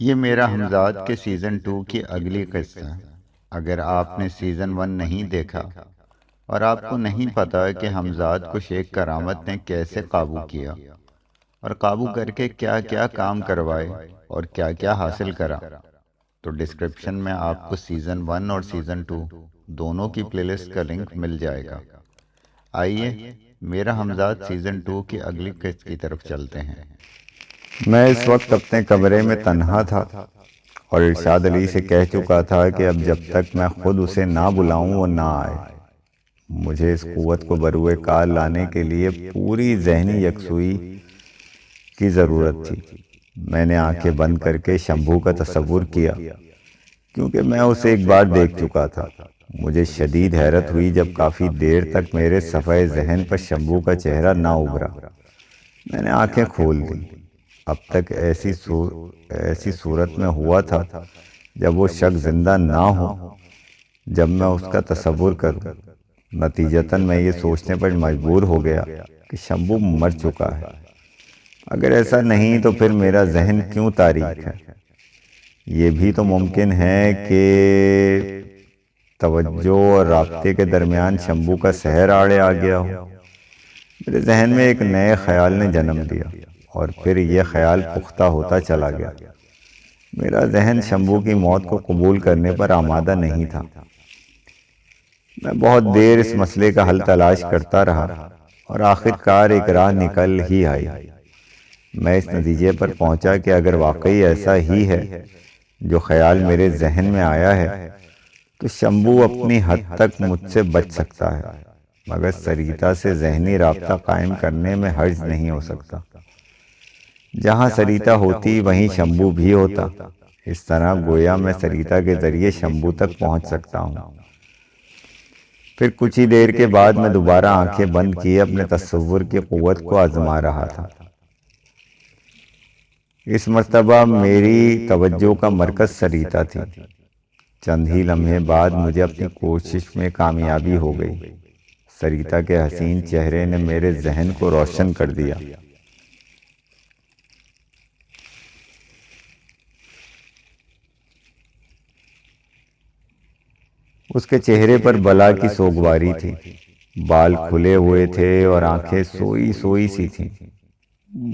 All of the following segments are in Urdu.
یہ میرا ہمزاد کے سیزن 2 کی اگلی قسط ہے۔ اگر آپ نے سیزن 1 نہیں دیکھا اور آپ کو نہیں پتا کہ ہمزاد کو شیخ کرامت نے کیسے قابو کیا اور قابو کر کے کیا کیا کام کروائے اور کیا کیا حاصل کرا، تو ڈسکرپشن میں آپ کو سیزن 1 اور سیزن 2 دونوں کی پلے لسٹ کا لنک مل جائے گا۔ آئیے میرا ہمزاد سیزن 2 کی اگلی قسط کی طرف چلتے ہیں۔ میں اس وقت اپنے کمرے میں تنہا تھا اور ارشاد علی سے کہہ چکا تھا کہ اب جب تک میں خود اسے نہ بلاؤں وہ نہ آئے۔ مجھے اس قوت کو بروئے کار لانے کے لیے پوری ذہنی یکسوئی کی ضرورت تھی۔ میں نے آنکھیں بند کر کے شمبھو کا تصور کیا، کیونکہ میں اسے ایک بار دیکھ چکا تھا۔ مجھے شدید حیرت ہوئی جب کافی دیر تک میرے صفحۂ ذہن پر شمبھو کا چہرہ نہ ابھرا۔ میں نے آنکھیں کھول دیں۔ اب تک ایسی صورت میں ہوا تھا جب وہ شخص زندہ نہ ہو، جب میں اس کا تصور کروں۔ نتیجتاً میں یہ سوچنے پر مجبور ہو گیا کہ شمبھو مر چکا ہے۔ اگر ایسا نہیں تو پھر میرا ذہن کیوں تاریک ہے؟ یہ بھی تو ممکن ہے کہ توجہ اور رابطے کے درمیان شمبھو کا سحر آڑے آ گیا ہو۔ میرے ذہن میں ایک نئے خیال نے جنم لیا اور پھر یہ خیال پختہ ہوتا چلا گیا۔ میرا ذہن شمبھو کی موت کو قبول کرنے پر آمادہ نہیں تھا۔ میں بہت دیر اس مسئلے کا حل تلاش کرتا رہا اور آخر کار ایک راہ نکل ہی آئی۔ میں اس نتیجے پر پہنچا کہ اگر واقعی ایسا ہی ہے جو خیال میرے ذہن میں آیا ہے تو شمبھو اپنی حد تک مجھ سے بچ سکتا ہے، مگر سریتا سے ذہنی رابطہ قائم کرنے میں حرج نہیں ہو سکتا۔ جہاں سریتا ہوتی وہیں شمبھو بھی ہوتا۔ اس طرح گویا میں سریتا کے ذریعے شمبھو تک پہنچ سکتا ہوں۔ پھر کچھ ہی دیر کے بعد میں دوبارہ آنکھیں بند کیے اپنے تصور کی قوت کو آزما رہا تھا۔ اس مرتبہ میری توجہ کا مرکز سریتا تھی۔ چند ہی لمحے بعد مجھے اپنی کوشش میں کامیابی ہو گئی۔ سریتا کے حسین چہرے نے میرے ذہن کو روشن کر دیا۔ اس کے چہرے پر بلا کی سوگواری تھی۔ بال کھلے ہوئے تھے اور آنکھیں سوئی سوئی سی تھیں۔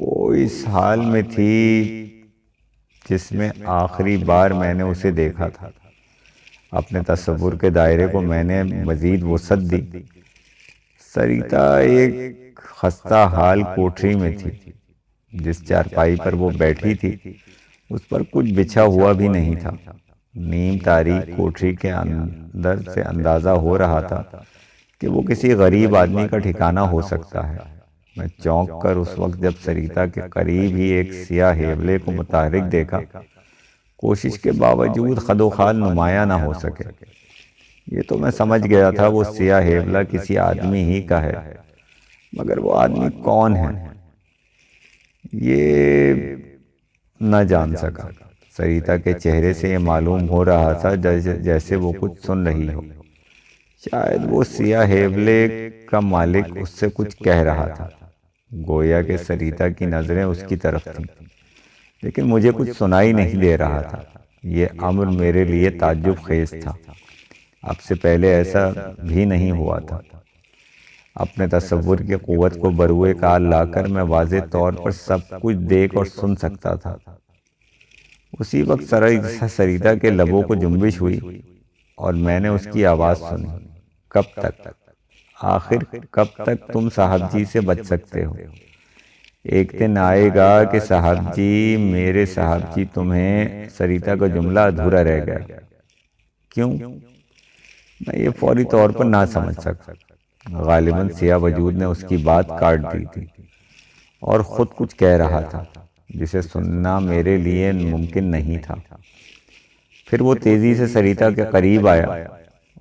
وہ اس حال میں تھی جس میں آخری بار میں نے اسے دیکھا تھا۔ اپنے تصور کے دائرے کو میں نے مزید وسعت دی۔ سریتا ایک خستہ حال کوٹری میں تھی۔ جس چارپائی پر وہ بیٹھی تھی اس پر کچھ بچھا ہوا بھی نہیں تھا۔ نیم تاریک کوٹری کے اندر سے اندازہ ہو رہا تھا کہ وہ کسی غریب آدمی کا ٹھکانہ ہو سکتا ہے۔ میں چونک کر اس وقت جب سریتا کے قریب ہی ایک سیاہ ہیولے کو متحرک دیکھا، کوشش کے باوجود خد و خال نمایاں نہ ہو سکے۔ یہ تو میں سمجھ گیا تھا وہ سیاہ ہیولہ کسی آدمی ہی کا ہے، مگر وہ آدمی کون ہے یہ نہ جان سکا۔ سریتا کے چہرے سے یہ معلوم ہو رہا تھا جیسے وہ کچھ سن رہی ہو۔ شاید وہ سیاہ ہیولے کا مالک اس سے کچھ کہہ رہا تھا، گویا کہ سریتا کی نظریں اس کی طرف تھیں، لیکن مجھے کچھ سنائی نہیں دے رہا تھا۔ یہ امر میرے لیے تعجب خیز تھا۔ اب سے پہلے ایسا بھی نہیں ہوا تھا۔ اپنے تصور کی قوت کو بروئے کار لا کر میں واضح طور پر سب کچھ دیکھ اور سن سکتا تھا۔ اسی وقت سریتا کے لبوں کو جنبش ہوئی اور میں نے اس کی آواز سنی، کب تک؟ آخر کب تک تم صاحب جی سے بچ سکتے ہو؟ ایک دن آئے گا کہ صاحب جی، میرے صاحب جی تمہیں۔ سریتا کا جملہ ادھورا رہ گیا۔ کیوں؟ میں یہ فوری طور پر نہ سمجھ سکا۔ غالباً سیاہ وجود نے اس کی بات کاٹ دی تھی اور خود کچھ کہہ رہا تھا جسے سننا میرے لیے ممکن نہیں تھا۔ پھر وہ تیزی سے سریتا کے قریب آیا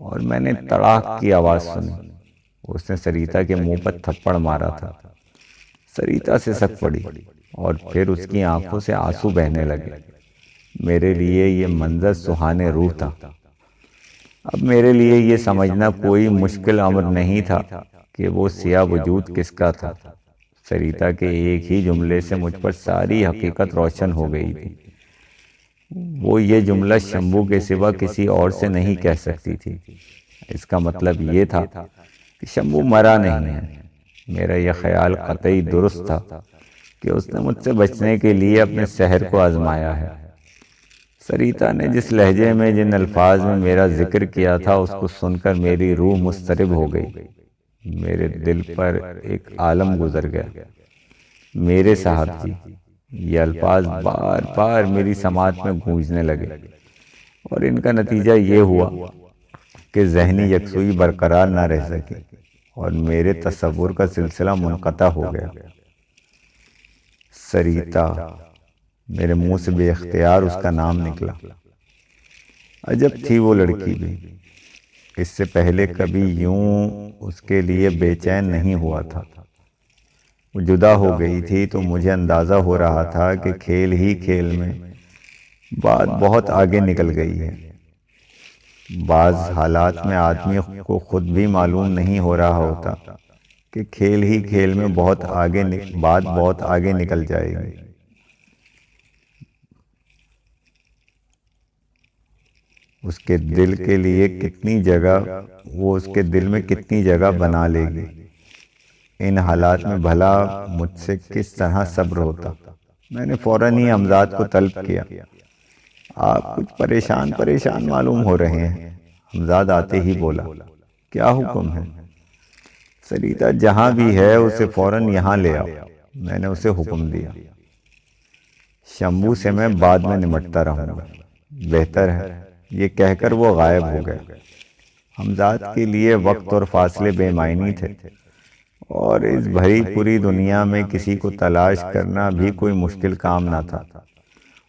اور میں نے تڑاک کی آواز سنی۔ اس نے سریتا کے منہ پر تھپڑ مارا تھا۔ سریتا سسک پڑی اور پھر اس کی آنکھوں سے آنسو بہنے لگے۔ میرے لیے یہ منظر سہانے روح تھا۔ اب میرے لیے یہ سمجھنا کوئی مشکل امر نہیں تھا کہ وہ سیاہ وجود کس کا تھا۔ سریتا کے ایک ہی جملے سے مجھ پر ساری حقیقت روشن ہو گئی تھی۔ وہ یہ جملہ شمبو کے سوا کسی اور سے نہیں کہہ سکتی تھی۔ اس کا مطلب یہ تھا کہ شمبو مرا نہیں ہے۔ میرا یہ خیال قطعی درست تھا کہ اس نے مجھ سے بچنے کے لیے اپنے سحر کو آزمایا ہے۔ سریتا نے جس لہجے میں جن الفاظ میں میرا ذکر کیا تھا اس کو سن کر میری روح مضطرب ہو گئی۔ میرے دل پر ایک عالم گزر گیا۔ میرے صاحب جی، یہ الفاظ بار بار میری سماعت میں گونجنے لگے، اور ان کا نتیجہ یہ ہوا کہ ذہنی یکسوئی برقرار نہ رہ سکی اور میرے تصور کا سلسلہ منقطع ہو گیا۔ سریتا، میرے منہ سے بے اختیار اس کا نام نکلا۔ عجب تھی وہ لڑکی بھی، اس سے پہلے کبھی یوں اس کے لیے بے چین نہیں ہوا تھا۔ وہ جدا ہو گئی تھی تو مجھے اندازہ ہو رہا تھا کہ کھیل ہی کھیل میں بات بہت آگے نکل گئی ہے۔ بعض حالات میں آدمی کو خود بھی معلوم نہیں ہو رہا ہوتا کہ کھیل ہی کھیل میں بات بہت آگے نکل جائے گی۔ اس کے دل کے لیے کتنی جگہ، وہ اس کے دل میں کتنی جگہ بنا لے گی۔ ان حالات میں بھلا مجھ سے کس طرح صبر ہوتا۔ میں نے فوراً ہی حمزاد کو طلب کیا۔ آپ کچھ پریشان معلوم ہو رہے ہیں۔ حمزاد آتے ہی بولا، کیا حکم ہے؟ سریتا جہاں بھی ہے اسے فوراً یہاں لے آؤ۔ میں نے اسے حکم دیا۔ شمبو سے میں بعد میں نمٹتا رہوں گا، بہتر ہے۔ یہ کہہ کر وہ غائب ہو گیا۔ حمزاد کے لیے وقت اور فاصلے بے معنی تھے، اور اس بھری پوری دنیا میں کسی کو تلاش کرنا بھی کوئی مشکل کام نہ تھا۔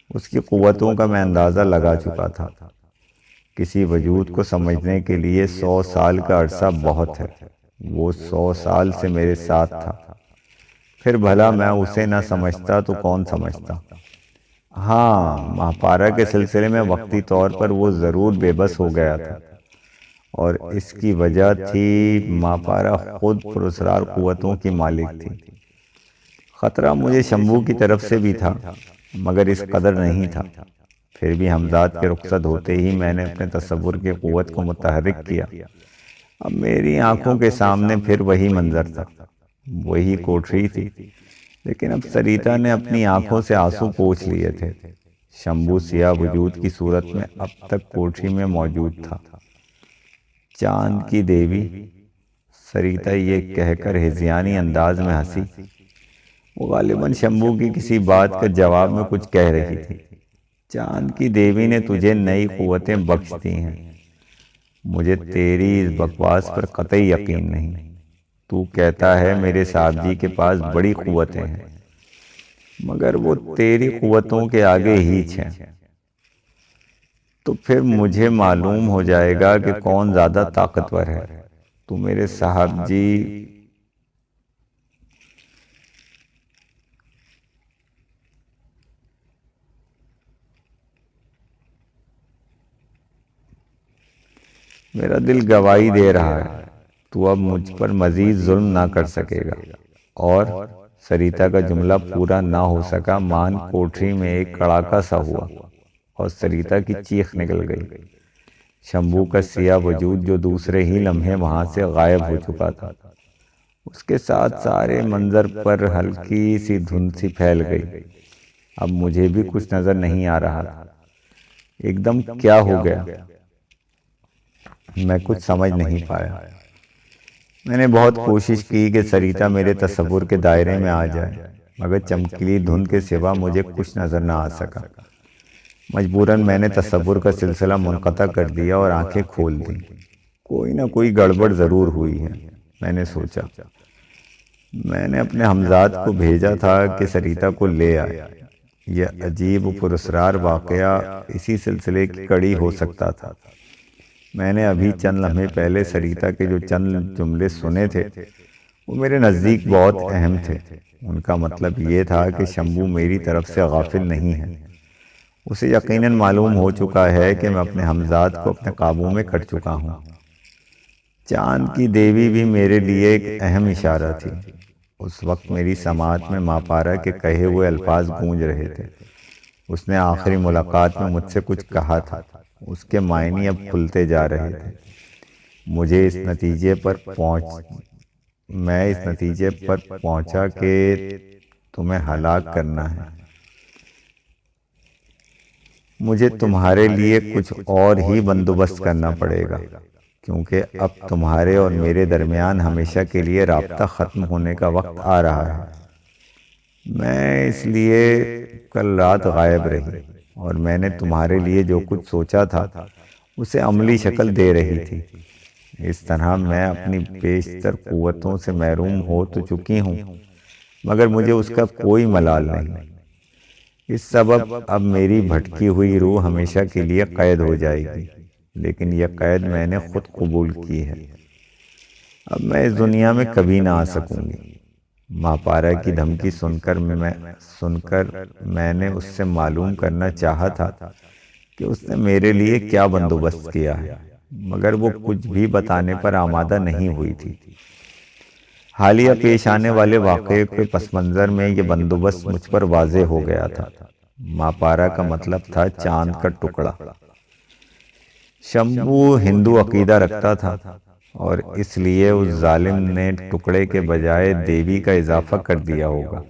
اس کی قوتوں کا میں اندازہ لگا چکا تھا۔ کسی وجود کو سمجھنے کے لیے 100 سال کا عرصہ بہت ہے۔ وہ 100 سال سے میرے ساتھ تھا، پھر بھلا میں اسے نہ سمجھتا تو کون سمجھتا؟ ہاں، مہاپارا کے سلسلے میں وقتی طور پر وہ ضرور بے بس ہو گیا تھا، اور اس کی وجہ تھی مہاپارا خود پراسرار قوتوں کی مالک تھی۔ خطرہ مجھے شمبو کی طرف سے بھی تھا، مگر اس قدر نہیں تھا۔ پھر بھی حمزاد کے رخصت ہوتے ہی میں نے اپنے تصور کی قوت کو متحرک کیا۔ اب میری آنکھوں کے سامنے پھر وہی منظر تھا، وہی کوٹری تھی، لیکن اب سریتا نے اپنی آنکھوں سے آنسو پوچھ لیے تھے۔ شمبو سیاہ وجود کی صورت میں اب تک کوٹری میں موجود تھا۔ چاند کی دیوی، سریتا یہ کہہ کر ہذیانی انداز میں ہنسی۔ وہ غالباً شمبو کی کسی بات کا جواب میں کچھ کہہ رہی تھی۔ چاند کی دیوی نے تجھے نئی قوتیں بخش دی ہیں۔ مجھے تیری اس بکواس پر قطعی یقین نہیں۔ تو کہتا ہے میرے صاحب جی کے پاس بڑی قوتیں ہیں، مگر وہ تیری قوتوں کے آگے ہیچ ہیں۔ تو پھر مجھے معلوم ہو جائے گا کہ کون زیادہ طاقتور ہے، تو میرے صاحب جی۔ میرا دل گواہی دے رہا ہے تو اب مجھ پر مزید ظلم نہ کر سکے گا۔ اور سریتا کا جملہ پورا نہ ہو سکا، مان کوٹری میں ایک کڑاکا سا ہوا اور سریتا کی چیخ نکل گئی۔ شمبو کا سیاہ وجود جو دوسرے ہی لمحے وہاں سے غائب ہو چکا تھا، اس کے ساتھ سارے منظر پر ہلکی سی دھند سی پھیل گئی۔ اب مجھے بھی کچھ نظر نہیں آ رہا تھا۔ ایک دم کیا ہو گیا، میں کچھ سمجھ نہیں پایا۔ میں نے بہت کوشش کی کہ سریتا میرے تصور کے دائرے میں آ جائے، مگر چمکیلی دھند کے سوا مجھے کچھ نظر نہ آ سکا۔ مجبوراً میں نے تصور کا سلسلہ منقطع کر دیا اور آنکھیں کھول دیں۔ کوئی نہ کوئی گڑبڑ ضرور ہوئی ہے، میں نے سوچا۔ میں نے اپنے حمزاد کو بھیجا تھا کہ سریتا کو لے آئے۔ یہ عجیب و پراسرار واقعہ اسی سلسلے کی کڑی ہو سکتا تھا۔ میں نے ابھی چند لمحے پہلے سریتا کے جو چند جملے سنے تھے وہ میرے نزدیک بہت اہم تھے۔ ان کا مطلب یہ تھا کہ شمبو میری طرف سے غافل نہیں ہے۔ اسے یقیناً معلوم ہو چکا ہے کہ میں اپنے حمزاد کو اپنے قابو میں کر چکا ہوں۔ چاند کی دیوی بھی میرے لیے ایک اہم اشارہ تھی۔ اس وقت میری سماعت میں ماپارا کے کہے ہوئے الفاظ گونج رہے تھے، اس نے آخری ملاقات میں مجھ سے کچھ کہا تھا، اس کے معنی اب کھلتے جا رہے تھے۔ میں اس نتیجے پر پہنچا کہ تمہیں ہلاک کرنا ہے۔ مجھے تمہارے لیے کچھ اور ہی بندوبست کرنا پڑے گا، کیونکہ اب تمہارے اور میرے درمیان ہمیشہ کے لیے رابطہ ختم ہونے کا وقت آ رہا ہے۔ میں اس لیے کل رات غائب رہی، اور میں نے تمہارے لیے جو کچھ سوچا تھا اسے عملی شکل دے رہی تھی۔ اس طرح میں اپنی بیشتر قوتوں سے محروم ہو تو چکی ہوں، مگر مجھے اس کا کوئی ملال نہیں۔ اس سبب اب میری بھٹکی ہوئی روح ہمیشہ کے لیے قید ہو جائے گی، لیکن یہ قید میں نے خود قبول کی ہے۔ اب میں اس دنیا میں کبھی نہ آ سکوں گی۔ ماپارا کی دھمکی سن کر میں نے اس سے معلوم کرنا چاہا تھا کہ اس نے میرے لیے کیا بندوبست کیا ہے، مگر وہ کچھ بھی بتانے پر آمادہ نہیں ہوئی تھی۔ حالیہ پیش آنے والے واقعے کے پس منظر میں یہ بندوبست مجھ پر واضح ہو گیا تھا۔ ماپارا کا مطلب تھا چاند کا ٹکڑا۔ شمبو ہندو عقیدہ رکھتا تھا، اور اس لیے اس ظالم نے ٹکڑے کے بجائے دیوی کا اضافہ کر دیا ہوگا۔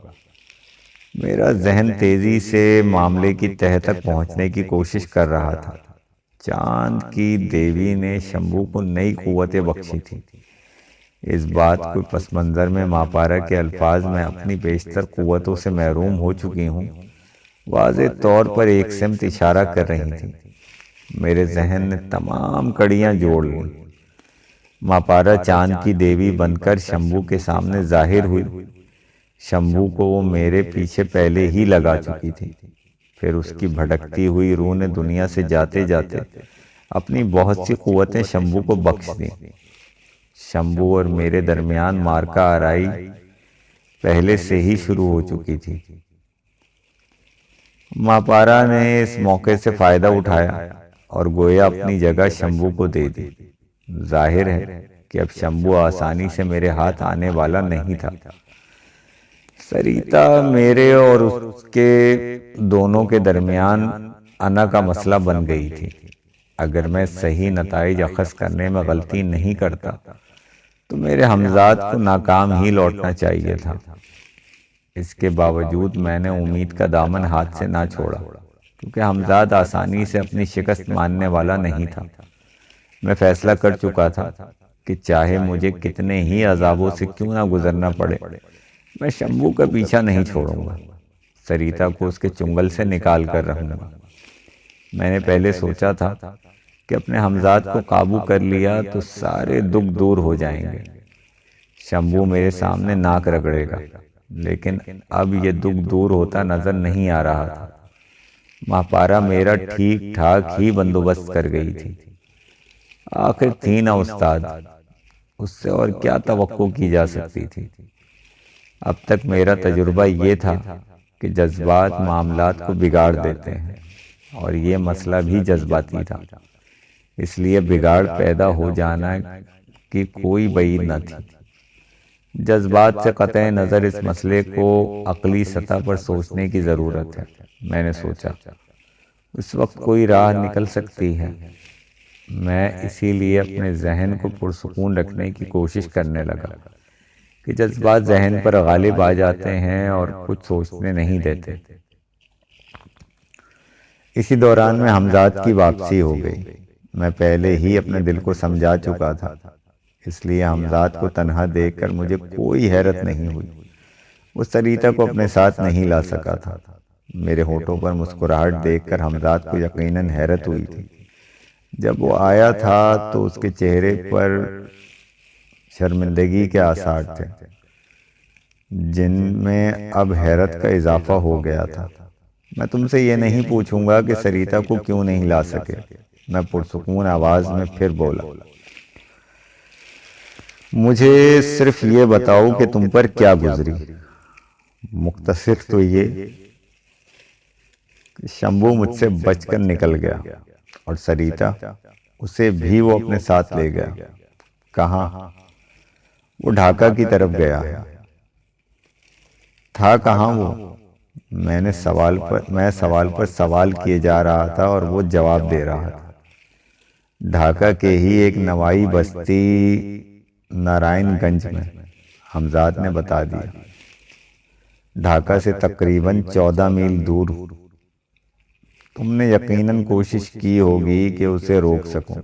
میرا ذہن تیزی سے معاملے کی تہہ تک پہنچنے کی کوشش کر رہا تھا۔ چاند کی دیوی نے شمبو کو نئی قوتیں بخشی تھی۔ اس بات کو پس منظر میں ماپارا کے الفاظ میں اپنی بیشتر قوتوں سے محروم ہو چکی ہوں واضح طور پر ایک سمت اشارہ کر رہی تھی۔ میرے ذہن نے تمام کڑیاں جوڑ لیں۔ ماپارا چاند کی دیوی بن کر شمبو کے سامنے ظاہر ہوئی۔ شمبو کو وہ میرے پیچھے پہلے ہی لگا چکی تھی۔ پھر اس کی بھٹکتی ہوئی روح نے دنیا سے جاتے جاتے اپنی بہت سی قوتیں شمبو کو بخش دیں۔ شمبو اور میرے درمیان مارکا آرائی پہلے سے ہی شروع ہو چکی تھی۔ ماپارا نے اس موقع سے فائدہ اٹھایا اور گویا اپنی جگہ شمبو کو دے دی۔ ظاہر ہے کہ اب شمبو آسانی سے میرے ہاتھ آنے والا نہیں تھا۔ سریتا میرے اور اس کے دونوں کے درمیان انا کا مسئلہ بن گئی تھی۔ اگر میں صحیح نتائج اخذ کرنے میں غلطی نہیں کرتا تو میرے ہمزاد کو ناکام ہی لوٹنا چاہیے تھا۔ اس کے باوجود میں نے امید کا دامن ہاتھ سے نہ چھوڑا، کیونکہ ہمزاد آسانی سے اپنی شکست ماننے والا نہیں تھا۔ میں فیصلہ کر چکا تھا کہ چاہے مجھے کتنے ہی عذابوں سے کیوں نہ گزرنا پڑے، میں شمبو کا پیچھا نہیں چھوڑوں گا۔ سریتا کو اس کے چنگل سے نکال کر رہوں گا۔ میں نے پہلے سوچا تھا کہ اپنے ہمزاد کو قابو کر لیا تو سارے دکھ دور ہو جائیں گے۔ شمبو میرے سامنے ناک رگڑے گا، لیکن اب یہ دکھ دور ہوتا نظر نہیں آ رہا تھا۔ ماپارا میرا ٹھیک ٹھاک ہی بندوبست کر گئی تھی۔ آخر تھی نا استاد، اس سے اور کیا توقع کی جا سکتی تھی۔ اب تک میرا تجربہ یہ تھا کہ جذبات معاملات کو بگاڑ دیتے ہیں، اور یہ مسئلہ بھی جذباتی تھا، اس لیے بگاڑ پیدا ہو جانا کی کوئی بعید نہ تھی۔ جذبات سے قطع نظر اس مسئلے کو عقلی سطح پر سوچنے کی ضرورت ہے۔ میں نے سوچا اس وقت کوئی راہ نکل سکتی ہے۔ میں اسی لیے اپنے ذہن کو پرسکون رکھنے کی کوشش کرنے لگا کہ جذبات ذہن پر غالب آ جاتے ہیں اور کچھ سوچنے نہیں دیتے۔ اسی دوران میں ہمزاد کی واپسی ہو گئی۔ میں پہلے ہی اپنے دل کو سمجھا چکا تھا، اس لیے ہمزاد کو تنہا دیکھ کر مجھے کوئی حیرت نہیں ہوئی۔ وہ سریتا کو اپنے ساتھ نہیں لا سکا تھا۔ میرے ہونٹوں پر مسکراہٹ دیکھ کر ہمزاد کو یقیناً حیرت ہوئی تھی۔ جب وہ آیا تھا تو اس کے چہرے پر شرمندگی کے آثار تھے، جن میں اب حیرت کا اضافہ ہو گیا تھا۔ میں تم سے یہ نہیں پوچھوں گا کہ سریتا کو کیوں نہیں لا سکے، میں پرسکون آواز میں پھر بولا۔ مجھے صرف یہ بتاؤ کہ تم پر کیا گزری۔ مختصر تو یہ کہ شمبو مجھ سے بچ کر نکل گیا، اور سریتا، اسے بھی وہ اپنے ساتھ لے گیا۔ کہاں؟ وہ ڈھاکہ کی طرف گیا۔ تھا کہاں وہ؟ میں سوال پر سوال کیے جا رہا تھا اور وہ جواب دے رہا تھا۔ ڈھاکہ کے ہی ایک نوائی بستی نارائن گنج میں، حمزاد نے بتا دیا۔ ڈھاکہ سے تقریباً 14 میل دور۔ تم نے یقیناً کوشش کی ہوگی کہ اسے روک سکوں۔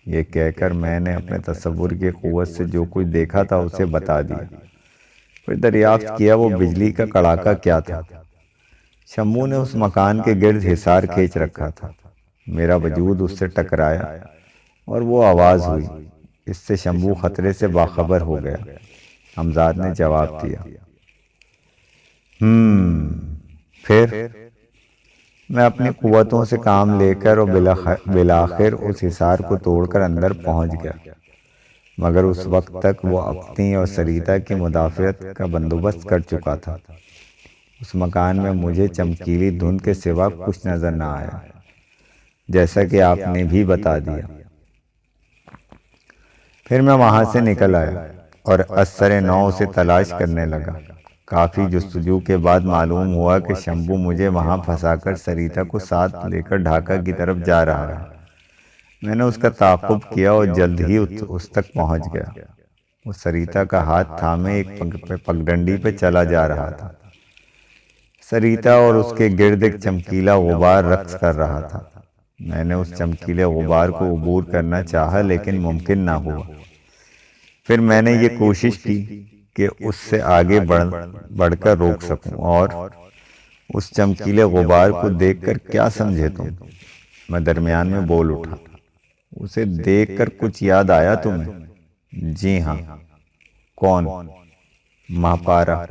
یہ کہہ کر میں نے اپنے تصور کی قوت سے جو کچھ دیکھا تھا اسے بتا دیا۔ پھر دریافت کیا وہ بجلی کا کڑاکا کیا تھا۔ شمبو نے اس مکان کے گرد حصار کھینچ رکھا تھا۔ میرا وجود اس سے ٹکرایا اور وہ آواز ہوئی۔ اس سے شمبو خطرے سے باخبر ہو گیا۔ حمزاد نے جواب دیا، پھر میں اپنی قوتوں سے کام لے کر اور بالآخر اس حصار کو توڑ کر اندر پہنچ گیا، مگر اس وقت تک وہ اپنی اور سریتا کی مدافعت کا بندوبست کر چکا تھا۔ اس مکان میں مجھے چمکیلی دھند کے سوا کچھ نظر نہ آیا، جیسا کہ آپ نے بھی بتا دیا۔ پھر میں وہاں سے نکل آیا اور اثر نو سے تلاش کرنے لگا۔ کافی جستجو کے بعد معلوم ہوا کہ شمبو مجھے وہاں پھنسا کر سریتا کو ساتھ لے کر ڈھاکہ کی طرف جا رہا ہے۔ میں نے اس کا تعاقب کیا اور جلد ہی اس تک پہنچ گیا۔ وہ سریتا کا ہاتھ تھامے ایک پگڈنڈی پہ چلا جا رہا تھا۔ سریتا اور اس کے گرد ایک چمکیلا غبار رقص کر رہا تھا۔ میں نے اس چمکیلے غبار کو عبور کرنا چاہا لیکن ممکن نہ ہوا۔ پھر میں نے یہ کوشش کی کہ اس سے آگے بڑھ کر روک سکوں، اور اس چمکیلے غبار کو دیکھ کر کیا سمجھے تم؟ میں درمیان میں بول اٹھا، اسے دیکھ کر کچھ یاد آیا تمہیں؟ جی ہاں۔ کون؟ ماپارا،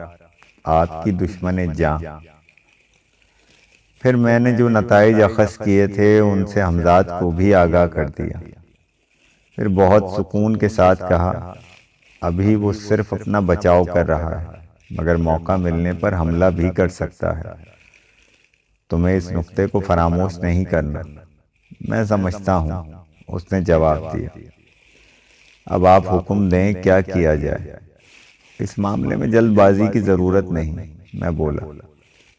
آپ کی دشمن جاں۔ پھر میں نے جو نتائج اخذ کیے تھے ان سے حمزاد کو بھی آگاہ کر دیا۔ پھر بہت سکون کے ساتھ کہا، ابھی وہ صرف اپنا بچاؤ کر رہا ہے، مگر موقع ملنے پر حملہ بھی کر سکتا ہے۔ تمہیں اس نقطے کو فراموش نہیں کرنا۔ میں سمجھتا ہوں، اس نے جواب دیا۔ اب آپ حکم دیں کیا کیا جائے؟ اس معاملے میں جلد بازی کی ضرورت نہیں، میں بولا۔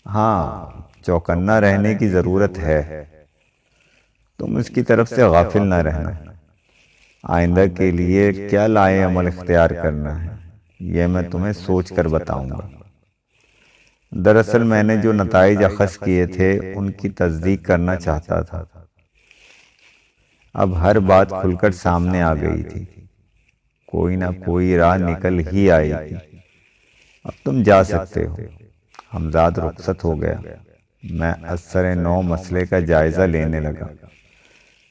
ہاں، چوکنا رہنے کی ضرورت ہے۔ تم اس کی طرف سے غافل نہ رہنا۔ آئندہ کے لیے کیا لائے عمل اختیار کرنا ہے یہ میں تمہیں سوچ کر بتاؤں گا۔ دراصل میں نے جو نتائج اخذ کیے تھے ان کی تصدیق کرنا چاہتا تھا۔ اب ہر بات کھل کر سامنے آ گئی تھی۔ کوئی نہ کوئی راہ نکل ہی آئی تھی۔ اب تم جا سکتے ہو۔ حمزاد رخصت ہو گیا۔ میں اثر نو مسئلے کا جائزہ لینے لگا۔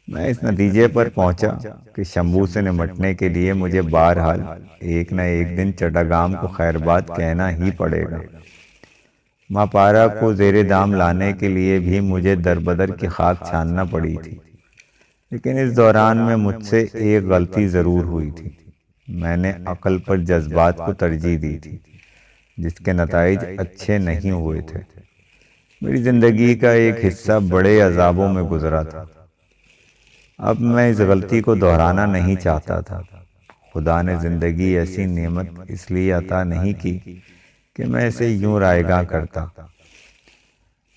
میں اس نتیجے پر پہنچا کہ شمبو سے نمٹنے کے لیے مجھے بہرحال ایک نہ ایک دن چٹاگام کو خیر بات کہنا ہی پڑے گا۔ ماپارا کو زیر دام لانے کے لیے بھی مجھے دربدر کی خاک چھاننا پڑی تھی، لیکن اس دوران میں مجھ سے ایک غلطی ضرور ہوئی تھی۔ میں نے عقل پر جذبات کو ترجیح دی تھی، جس کے نتائج اچھے نہیں ہوئے تھے۔ میری زندگی کا ایک حصہ بڑے عذابوں میں گزرا تھا۔ اب میں اس غلطی کو دہرانا نہیں چاہتا تھا۔ خدا نے زندگی ایسی نعمت اس لیے عطا نہیں کی کہ میں اسے یوں رائیگاں کرتا۔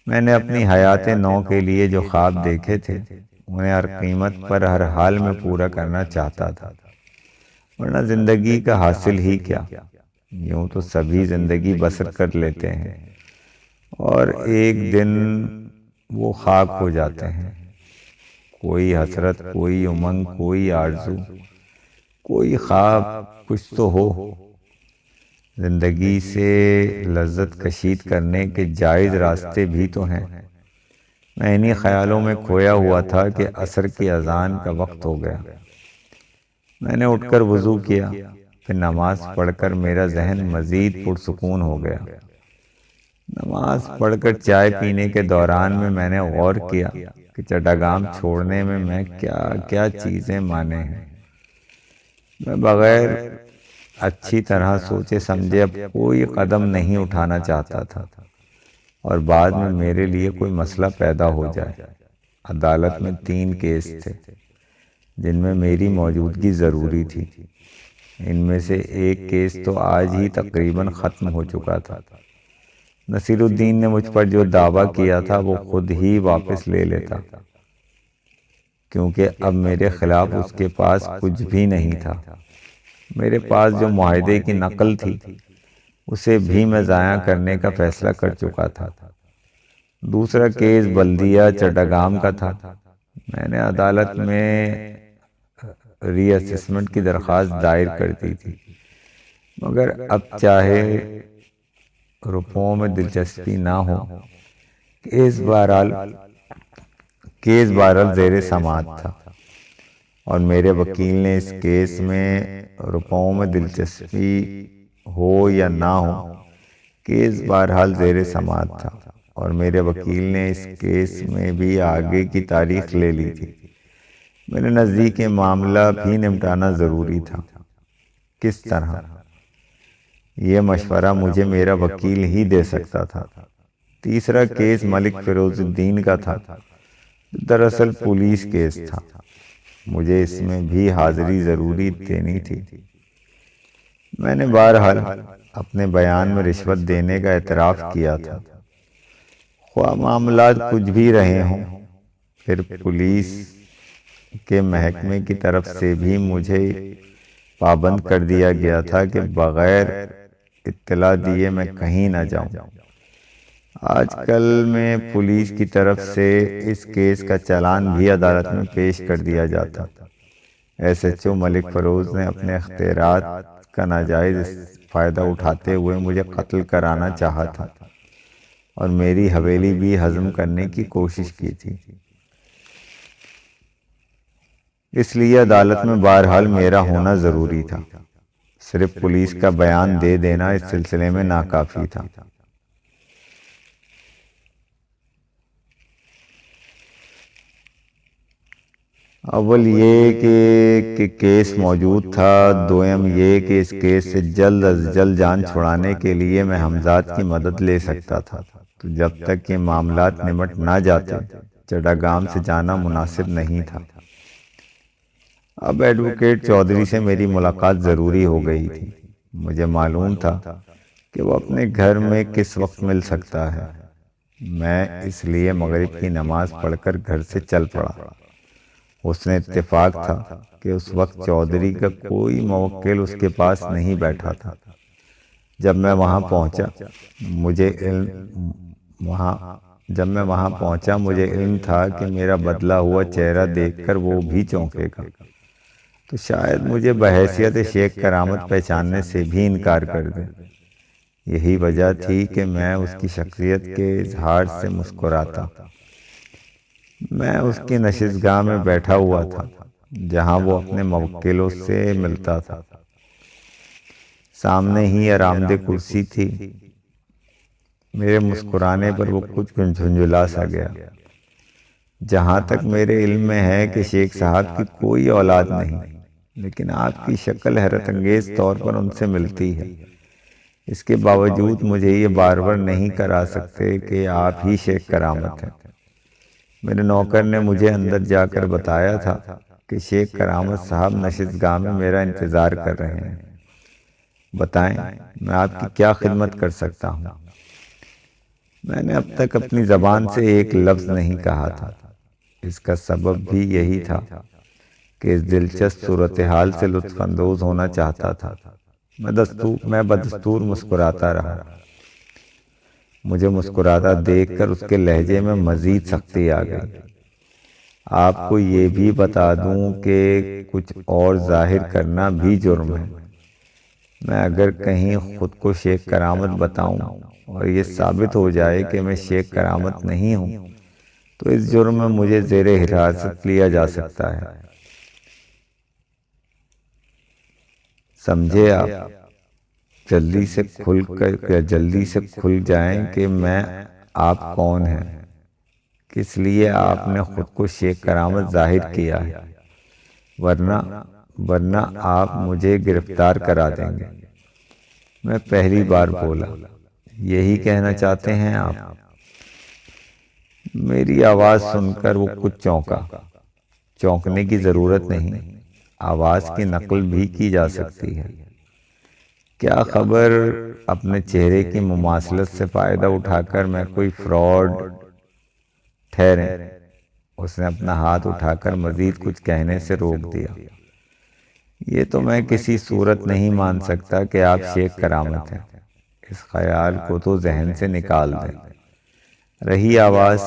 میں نے اپنی حیات نو کے لیے جو خواب دیکھے تھے انہیں ہر قیمت پر ہر حال میں پورا کرنا چاہتا تھا، ورنہ زندگی کا حاصل ہی کیا؟ یوں تو سبھی زندگی بسر کر لیتے ہیں اور ایک دن وہ خاک ہو جاتے ہیں۔ کوئی حسرت، کوئی امنگ، کوئی آرزو، کوئی خواب، کچھ تو ہو۔ زندگی سے لذت کشید کرنے کے جائز راستے بھی تو ہیں۔ میں انہی خیالوں میں کھویا ہوا تھا کہ عصر کی اذان کا وقت ہو گیا۔ میں نے اٹھ کر وضو کیا، پھر نماز پڑھ کر میرا ذہن مزید پرسکون ہو گیا۔ نماز پڑھ کر چائے پینے کے دوران میں نے غور کیا کہ چٹاگام چھوڑنے میں کیا کیا چیزیں مانے ہیں۔ میں بغیر اچھی طرح سوچے سمجھے اب کوئی قدم نہیں اٹھانا چاہتا تھا، اور بعد میں میرے لیے کوئی مسئلہ پیدا ہو جائے۔ عدالت میں 3 کیس تھے جن میں میری موجودگی ضروری تھی۔ ان میں سے ایک کیس تو آج ہی تقریباً ختم ہو چکا تھا۔ نصیر الدین نے مجھ پر جو دعویٰ کیا تھا وہ خود ہی واپس لے لیتا، کیونکہ اب میرے خلاف اس کے پاس کچھ بھی نہیں تھا۔ میرے پاس جو معاہدے کی نقل تھی اسے بھی میں ضائع کرنے کا فیصلہ کر چکا تھا۔ دوسرا کیس بلدیہ چٹاگام کا تھا۔ میں نے عدالت میں ری اسسمنٹ کی درخواست دائر کر دی تھی، مگر اب چاہے روپوں میں دلچسپی نہ ہو، کیس بہرحال زیر سماعت تھا، اور میرے وکیل نے اس کیس میں روپوں میں دلچسپی ہو یا نہ ہو، کیس بہرحال زیر سماعت تھا، اور میرے وکیل نے اس کیس میں بھی آگے کی تاریخ لے لی تھی۔ میرے نزدیک یہ معاملہ بھی نمٹانا ضروری تھا۔ کس طرح؟ یہ مشورہ مجھے میرا وکیل ہی دے سکتا تھا۔ تیسرا کیس ملک فیروز الدین کا تھا، دراصل پولیس کیس تھا۔ مجھے اس میں بھی حاضری ضروری دینی تھی۔ میں نے بہرحال اپنے بیان میں رشوت دینے کا اعتراف کیا تھا۔ خواہ معاملات کچھ بھی رہے ہوں، پھر پولیس کے محکمے کی طرف سے بھی مجھے پابند کر دیا گیا تھا کہ بغیر اطلاع دیے میں کہیں نہ جاؤں۔ آج کل میں پولیس کی طرف سے اس کیس کا چالان بھی عدالت میں پیش کر دیا جاتا۔ ایس ایچ او ملک فیروز نے اپنے اختیارات کا ناجائز فائدہ اٹھاتے ہوئے مجھے قتل کرانا چاہا تھا، اور میری حویلی بھی ہضم کرنے کی کوشش کی تھی۔ اس لیے عدالت میں بہرحال میرا ہونا ضروری تھا۔ صرف پولیس کا بیان دے دینا اس سلسلے میں ناکافی تھا۔ اول یہ کہ کیس موجود تھا، دوم یہ کہ اس کیس سے جلد از جلد جان چھڑانے کے لیے میں حمزاد کی مدد لے سکتا تھا۔ تو جب تک یہ معاملات نمٹ نہ جاتے چٹاگام سے جانا مناسب نہیں تھا۔ اب ایڈوکیٹ چودھری سے میری ملاقات ضروری ہو گئی تھی۔ مجھے معلوم تھا کہ وہ اپنے گھر میں کس وقت مل سکتا ہے۔ میں اس لیے مغرب کی نماز پڑھ کر گھر سے چل پڑا۔ حسن اتفاق تھا کہ اس وقت چودھری کا کوئی موکل اس کے پاس نہیں بیٹھا تھا۔ جب میں وہاں پہنچا مجھے علم تھا کہ میرا بدلا ہوا چہرہ دیکھ کر وہ بھی چونکے گا، تو شاید مجھے بحیثیت شیخ کرامت پہچاننے سے بھی انکار کر دے۔ یہی وجہ تھی کہ میں اس کی شخصیت کے اظہار سے مسکراتا۔ میں اس کی نشستگاہ میں بیٹھا ہوا تھا، جہاں وہ اپنے موکلوں سے ملتا تھا۔ سامنے ہی آرامدہ کرسی تھی۔ میرے مسکرانے پر وہ کچھ جھنجھلا سا گیا۔ جہاں تک میرے علم میں ہے کہ شیخ صاحب کی کوئی اولاد نہیں، لیکن آپ کی شکل حیرت انگیز طور پر ان سے ملتی ہے۔ اس کے باوجود مجھے یہ بار بار نہیں کرا سکتے کہ آپ ہی شیخ کرامت ہیں۔ میرے نوکر نے مجھے اندر جا کر بتایا تھا کہ شیخ کرامت صاحب نشستگاہ میں میرا انتظار کر رہے ہیں۔ بتائیں میں آپ کی کیا خدمت کر سکتا ہوں؟ میں نے اب تک اپنی زبان سے ایک لفظ نہیں کہا تھا۔ اس کا سبب بھی یہی تھا کہ اس دلچسپ صورتحال سے لطف اندوز ہونا چاہتا تھا۔ میں بدستور مسکراتا رہا۔ مجھے مسکراتا دیکھ کر اس کے لہجے میں مزید سختی آ گئی۔ آپ کو یہ بھی بتا دوں کہ کچھ اور ظاہر کرنا بھی جرم ہے۔ میں اگر کہیں خود کو شیخ کرامت بتاؤں اور یہ ثابت ہو جائے کہ میں شیخ کرامت نہیں ہوں، تو اس جرم میں مجھے زیر حراست لیا جا سکتا ہے۔ سمجھے آپ؟ جلدی سے کھل جائیں کہ میں آپ کون ہیں، کس لیے آپ نے خود کو شیخ کرامت ظاہر کیا ہے، ورنہ آپ مجھے گرفتار کرا دیں گے۔ میں پہلی بار بولا، یہی کہنا چاہتے ہیں آپ؟ میری آواز سن کر وہ کچھ چونکا۔ چونکنے کی ضرورت نہیں، آواز کی نقل بھی کی جا سکتی ہے۔ کیا خبر اپنے چہرے کی مماثلت سے فائدہ اٹھا کر میں کوئی فراڈ ٹھہرے۔ اس نے اپنا ہاتھ اٹھا کر مزید کچھ کہنے سے روک دیا۔ یہ تو میں کسی صورت نہیں مان سکتا کہ آپ شیخ کرامت ہیں، اس خیال کو تو ذہن سے نکال دیں۔ رہی آواز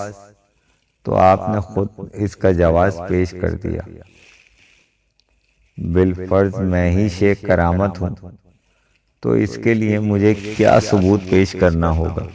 تو آپ نے خود اس کا جواز پیش کر دیا۔ بالفرض میں ہی شیخ کرامت ہوں تو اس کے لیے مجھے کیا ثبوت پیش کرنا ہوگا؟